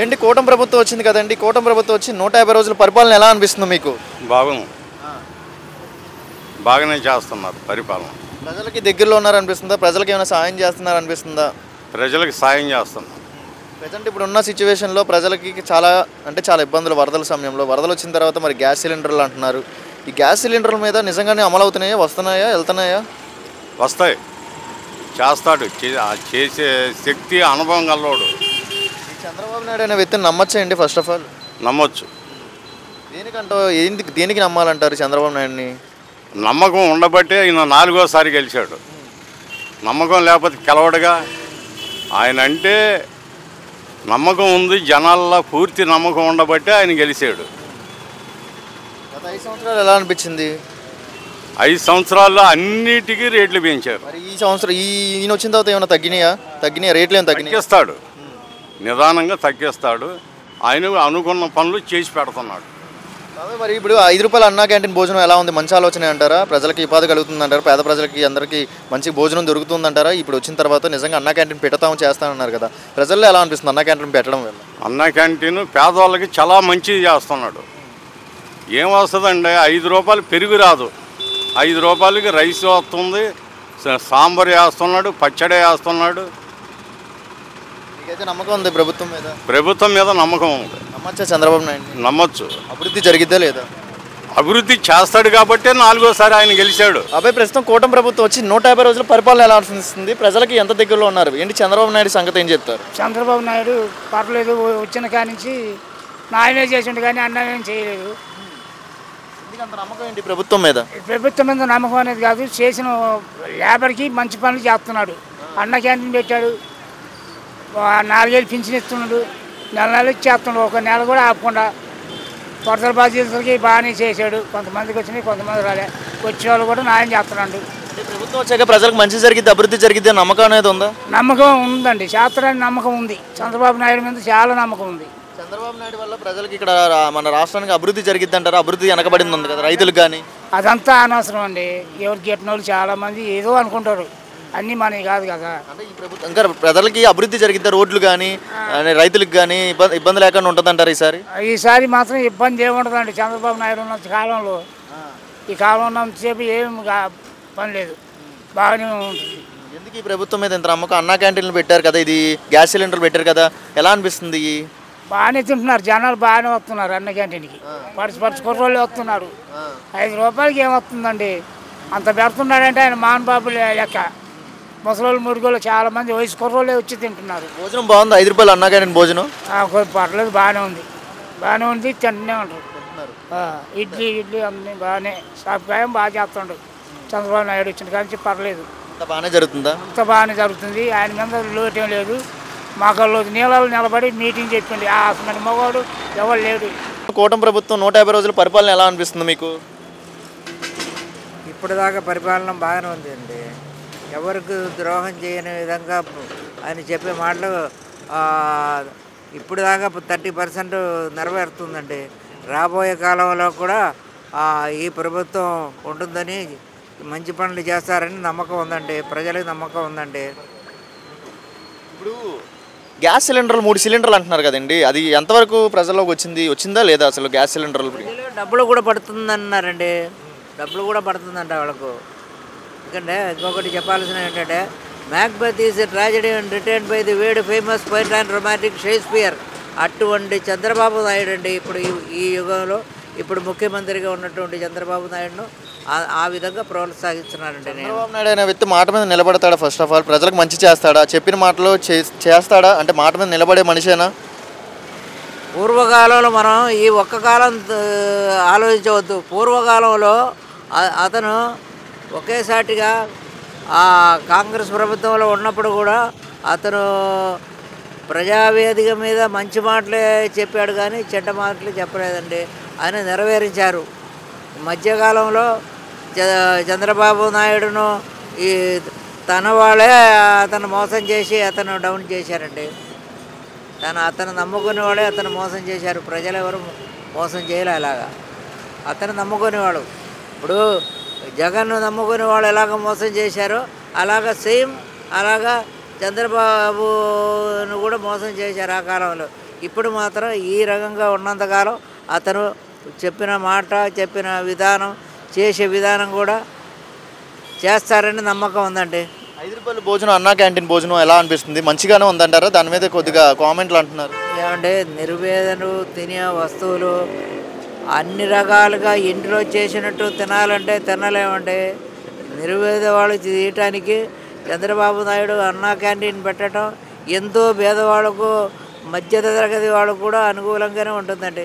ఏంటి కూటమి ప్రభుత్వం వచ్చింది కదండి, కూటమి ప్రభుత్వం వచ్చి 150 రోజుల పరిపాలన ఎలా అనిపిస్తుంది మీకు? బాగుంది, బాగానే చేస్తున్నారు పరిపాలన. ప్రజలకి దగ్గరలో ఉన్నారనిపిస్తుందా? ప్రజలకు ఏమైనా సాయం చేస్తున్నారు అనిపిస్తుందా? ప్రజలకు సాయం చేస్తున్నారు. ప్రజెంట్ ఇప్పుడు ఉన్న సిచ్యువేషన్లో ప్రజలకి చాలా చాలా ఇబ్బందులు. వరదల సమయంలో వరదలు వచ్చిన తర్వాత మరి గ్యాస్ సిలిండర్లు అంటున్నారు. ఈ గ్యాస్ సిలిండర్ల మీద నిజంగానే అమలు అవుతున్నాయా, వస్తున్నాయా, వెళ్తున్నాయా? వస్తాయి, చేస్తాడు. చేసే శక్తి అనుభవం గలవాడు. చంద్రబాబు నాయుడు అనే వ్యక్తిని నమ్మచ్చండి? ఫస్ట్ ఆఫ్ ఆల్ నమ్మొచ్చు. దేనికి నమ్మాలంటారు చంద్రబాబు నాయుడిని? నమ్మకం ఉండబట్టే ఈయన 4వ సారి గెలిచాడు. నమ్మకం లేకపోతే గెలవడుగా. ఆయన అంటే నమ్మకం ఉంది, జనాల్లో పూర్తి నమ్మకం ఉండబట్టే ఆయన గెలిచాడు. గత 5 సంవత్సరాలు ఎలా అనిపించింది? 5 సంవత్సరాల్లో అన్నిటికీ రేట్లు పెంచారు. మరి ఈ సంవత్సరం ఈయన వచ్చిన తర్వాత ఏమైనా తగ్గినాయా? రేట్లు ఏమైనా తగ్గిస్తాడు, నిదానంగా తగ్గిస్తాడు. ఆయన అనుకున్న పనులు చేసి పెడుతున్నాడు. మరి ఇప్పుడు 5 రూపాయల అన్నా క్యాంటీన్ భోజనం ఎలా ఉంది? మంచి ఆలోచన అంటారా? ప్రజలకి ఉపాధి కలుగుతుందంటారా? పేద ప్రజలకి అందరికీ మంచి భోజనం దొరుకుతుందంటారా? ఇప్పుడు వచ్చిన తర్వాత నిజంగా అన్నా క్యాంటీన్ చేస్తానన్నారు కదా, ప్రజల్లో ఎలా అనిపిస్తుంది అన్నా క్యాంటీన్ పెట్టడం వల్ల? అన్నా క్యాంటీన్ పేదవాళ్ళకి చాలా మంచిది చేస్తున్నాడు. ఏం వస్తుందండి, 5 రూపాయలు పెరుగు రాదు, 5 రూపాయలకి రైస్ వస్తుంది, సాంబార్ వేస్తున్నాడు, పచ్చడి వేస్తున్నాడు. మీకైతే నమ్మకం ఉంది ప్రభుత్వం మీద? ప్రభుత్వం మీద నమ్మకం ఉంది. నమ్మచ్చా చంద్రబాబు నాయుడు? నమ్మొచ్చు. అభివృద్ధి జరిగిద్దా లేదా? అభివృద్ధి చేస్తాడు కాబట్టే 4వ సారి ఆయన గెలిచాడు. అబ్బాయి ప్రస్తుతం కూటమి ప్రభుత్వం వచ్చి 150 రోజుల పరిపాలన ఎలా అనిపిస్తుంది? ప్రజలకి ఎంత దగ్గరలో ఉన్నారు? ఏంటి చంద్రబాబు నాయుడు సంగతి ఏం చెప్తారు? చంద్రబాబు నాయుడు పర్లేదు, వచ్చిన కాడి నుంచి నాయనే చేసిండు కానీ అన్యాయం చేయలేదు. అంత నమ్మకం ఏంటి ప్రభుత్వం మీద? ప్రభుత్వం మీద నమ్మకం అనేది కాదు, చేసిన లేబర్కి మంచి పనులు చేస్తున్నాడు. అన్న క్యాంటీన్ పెట్టాడు, 4 ఏళ్ళు పింఛన్ ఇస్తున్నాడు, నెల ఇచ్చేస్తున్నాడు, ఒక నెల కూడా ఆపకుండా. వరదల బాధ్యతలకి బాగానే చేశాడు. కొంతమందికి వచ్చినాయి, కొంతమంది రాలే. వచ్చే వాళ్ళు కూడా న్యాయం చేస్తున్నాడు. ప్రభుత్వం వచ్చాక ప్రజలకు మంచి జరిగిద్ది, అభివృద్ధి జరిగిద్ది నమ్మకం అనేది ఉందా? నమ్మకం ఉందండి, శాస్త్రానికి నమ్మకం ఉంది. చంద్రబాబు నాయుడు మీద చాలా నమ్మకం ఉంది. చంద్రబాబు నాయుడు వల్ల ప్రజలకు ఇక్కడ మన రాష్ట్రానికి అభివృద్ధి జరిగిద్ది అంటారా? అభివృద్ధి వెనకబడింది ఉంది కదా రైతులకు కానీ. అదంతా అనవసరం అండి. ఎవరికి గిట్టిన వాళ్ళు చాలామంది ఏదో అనుకుంటారు, అన్నీ మనవి కాదు కదా. అంటే ఈ ప్రభుత్వం ఇంకా ప్రజలకి అభివృద్ధి జరిగిద్దా? రోడ్లు కానీ రైతులకు కానీ ఇబ్బంది లేకుండా ఉంటుంది అంటారు ఈసారి మాత్రం ఇబ్బంది ఏముంటుందండి. చంద్రబాబు నాయుడు ఉన్న కాలంలో, ఈ కాలం ఉన్నంతసేపు ఏం పని లేదు, బాగానే ఉంటుంది. ఎందుకు ఈ ప్రభుత్వం మీద ఇంత నమ్మకం? అన్నా క్యాంటీన్లు పెట్టారు కదా, ఇది గ్యాస్ సిలిండర్ పెట్టారు కదా, ఎలా అనిపిస్తుంది? బాగానే తింటున్నారు జనాలు, బాగానే వస్తున్నారు అన్న క్యాంటీన్కి. పరుచు కుర్రోళ్ళు వస్తున్నారు. 5 రూపాయలకి ఏమొస్తుందండి? అంత పెడుతున్నాడంటే ఆయన మానబాబు లెక్క. ముసలోళ్ళు మురుగులు చాలా మంది వయసు కుర్రోళ్ళే వచ్చి తింటున్నారు. భోజనం బాగుంది? 5 రూపాయలు అన్నా క్యాంటీన్ భోజనం పర్లేదు, బాగానే ఉంది, బాగానే ఉంది, తింటూనే ఉంటారు. ఇడ్లీ అన్నీ బాగానే, సాఫ్ట్వేర్ బాగా చేస్తుండు. చంద్రబాబు నాయుడు వచ్చిన కానీ పర్లేదు, అంత బాగానే జరుగుతుందా? అంత బాగానే జరుగుతుంది. ఆయన మీద లోటేం లేదు. మాకు నీళ్ళలో నిలబడి మీటింగ్ చెప్పింది, అసలు మగవాడు ఎవరు లేడు. కూటమి ప్రభుత్వం 150 రోజుల పరిపాలన ఎలా అనిపిస్తుంది మీకు? ఇప్పటిదాకా పరిపాలన బాగానే ఉంది అండి. ఎవరికి ద్రోహం చేయని విధంగా ఆయన చెప్పే మాటలు ఇప్పుడు దాకా 30% నెరవేరుతుందండి. రాబోయే కాలంలో కూడా ఈ ప్రభుత్వం ఉంటుందని, మంచి పనులు చేస్తారని నమ్మకం ఉందండి, ప్రజలకు నమ్మకం ఉందండి. ఇప్పుడు గ్యాస్ సిలిండర్లు 3 సిలిండర్లు అంటున్నారు కదండి, అది ఎంతవరకు ప్రజల్లోకి వచ్చిందా లేదా? అసలు గ్యాస్ సిలిండర్లు డబ్బులు కూడా పడుతుందన్నారండి, డబ్బులు కూడా పడుతుందంట వాళ్ళకు. ఎందుకంటే ఇంకొకటి చెప్పాల్సిన ఏంటంటే, Macbeth is a tragedy and written by the world famous poet and romantic Shakespeare. అటువంటి చంద్రబాబు నాయుడు అండి ఇప్పుడు ఈ యుగంలో ఇప్పుడు ముఖ్యమంత్రిగా ఉన్నటువంటి చంద్రబాబు నాయుడును ఆ విధంగా ప్రోత్సహిస్తున్నారండి. చంద్రబాబు నాయుడు అనే వ్యక్తి మాట మీద నిలబడతాడా? ఫస్ట్ ఆఫ్ ఆల్ ప్రజలకు మంచి చేస్తాడా? చెప్పిన మాటలు చేస్తాడా? అంటే మాట మీద నిలబడే మనిషేనా? పూర్వకాలంలో మనం ఈ ఒక్క కాలం ఆలోచించవద్దు. పూర్వకాలంలో అతను ఒకేసాటిగా కాంగ్రెస్ ప్రభుత్వంలో ఉన్నప్పుడు కూడా అతను ప్రజావేదిక మీద మంచి మాటలే చెప్పాడు కానీ చెడ్డ మాటలు చెప్పలేదండి. ఆయన నెరవేరించారు. మధ్యకాలంలో చంద్రబాబు నాయుడును ఈ తన వాళ్ళే అతను మోసం చేసి అతను డౌన్ చేశారండి. అతను నమ్ముకునే వాళ్ళే అతను మోసం చేశారు. ప్రజలు ఎవరు మోసం చేయలే. అలాగా అతను నమ్ముకునేవాడు. ఇప్పుడు జగన్ను నమ్ముకునే వాళ్ళు ఎలాగ మోసం చేశారో అలాగా సేమ్ అలాగా చంద్రబాబును కూడా మోసం చేశారు ఆ కాలంలో. ఇప్పుడు మాత్రం ఈ రకంగా ఉన్నంతకాలం అతను చెప్పిన మాట, చెప్పిన విధానం, చేసే విధానం కూడా చేస్తారని నమ్మకం ఉందండి. 5 రూపాయల భోజనం అన్నా క్యాంటీన్ భోజనం ఎలా అనిపిస్తుంది? మంచిగానే ఉందంటారా? దాని మీద కొద్దిగా కామెంట్లు అంటున్నారు. ఏమంటే నిరుపేదలు తినే వస్తువులు అన్ని రకాలుగా ఇంట్లో చేసినట్టు తినాలంటే తినలేమండి. నిరుపేద వాళ్ళు తీయటానికి చంద్రబాబు నాయుడు అన్నా క్యాంటీన్ పెట్టడం ఎంతో పేదవాళ్ళకు, మధ్య తరగతి వాళ్ళకు కూడా అనుకూలంగానే ఉంటుందండి.